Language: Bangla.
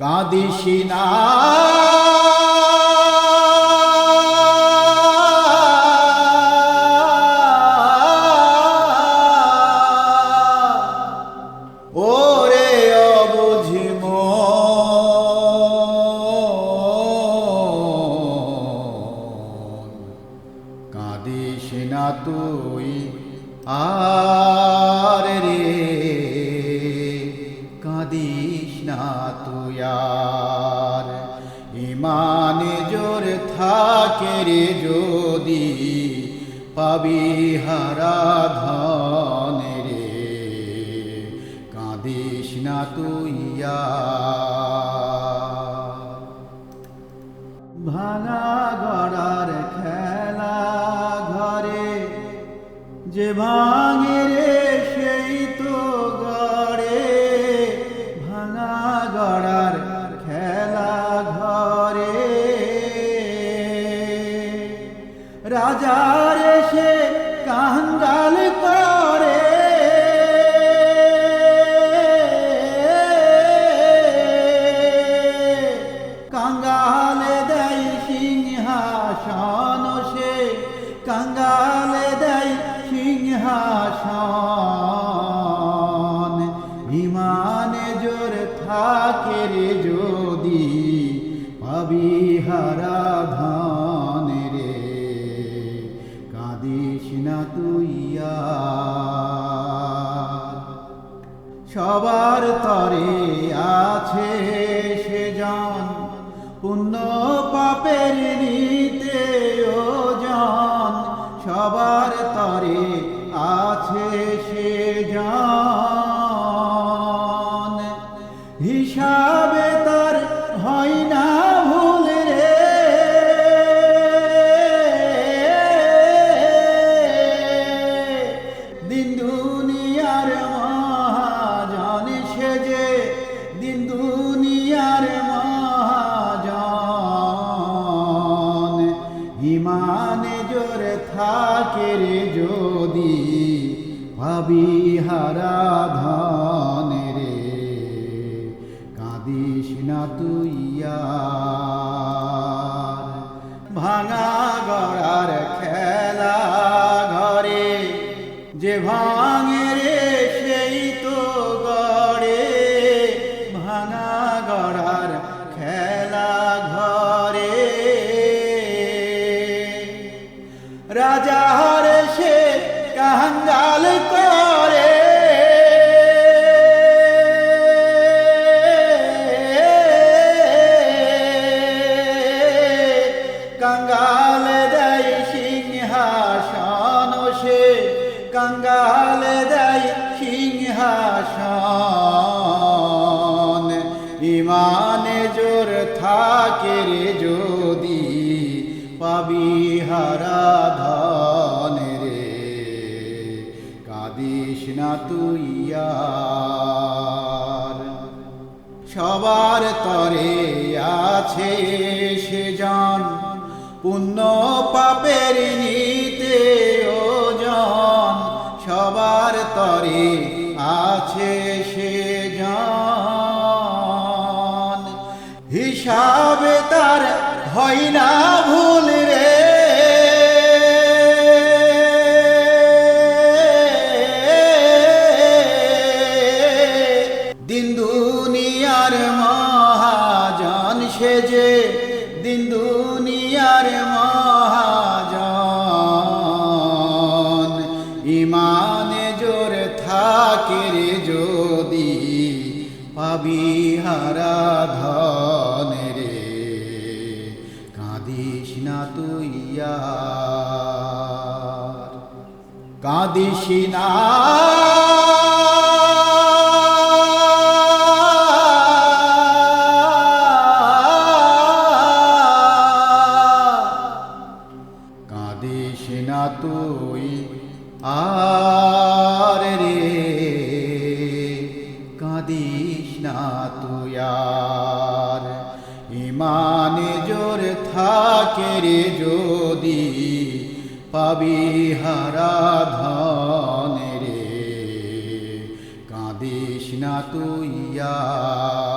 কাঁদিস না ওরে অবুঝি মন, কাঁদিস না তুই আর রে, কাঁদিস না তুই আর। ইমানে জোর থাকে রে যদি, পাবি হারা ধন রে, কাঁদিস না তুই আর। ভাঙা গড়ার খেলা ঘরে যে ভাঙে রে সেই তো গড়ে, ভাঙা গড়ার খেলা ঘরে রাজার এসে কাঙ্গাল করে, কাঙ্গালে দেয় সিংহাসন, সে কাঙ্গালে দেয় সিংহাসন। ইমানে জোর থাকে রে যদি, পাবি হারা ধন রে, কাঁদিস না তুই আর। সবার তরে আছে সে জন, পুণ্য পাপের নিতে ওজন। সবার তরে আছে সে জন, হিসাবে তার হয় না ভুল রে, দিন দুনিয়ার মহাজন সেজে, দিন দুনিয়ার মহাজন। ইমানে জোর থাকে রে যদি, পাবি হারা ধন রে, কাঁদিস না তুই আর। ভাঙা গড়ার খেলা ঘরে যে ভাঙে রে সেই তো গড়ে, ভাঙা গড়ার খেলা ঘরে রাজার সে কাঙ্গাল করে, কাঙ্গাল দেয় সিংহাসন, সে কাঙ্গাল দেয় সিংহাসন। ইমানে জোর থাকে রে যদি, পাবি হারা ধন রে, কাঁদিস না তুই আর। সবার তরে আছে সে জন, পুণ্য পাপের নিতে ওজন। সবার তরে আছে সে জন, হিসাবে তার হয় না ভুল রে, দিন দুনিয়ার মহাজন সেজে, দিন দুনিয়ার মহাজন। ইমানে জোর থাকে রে যদি, পাবি হারা ধন রে, কাঁদিস না তুই আর। কাঁদিস না কাঁদিস না তুই আর রে, কাঁদিস না তুই আর। ইমানে জোর থাকে রে যদি, পাবি হারা ধন রে, কাঁদিস না তুই আর।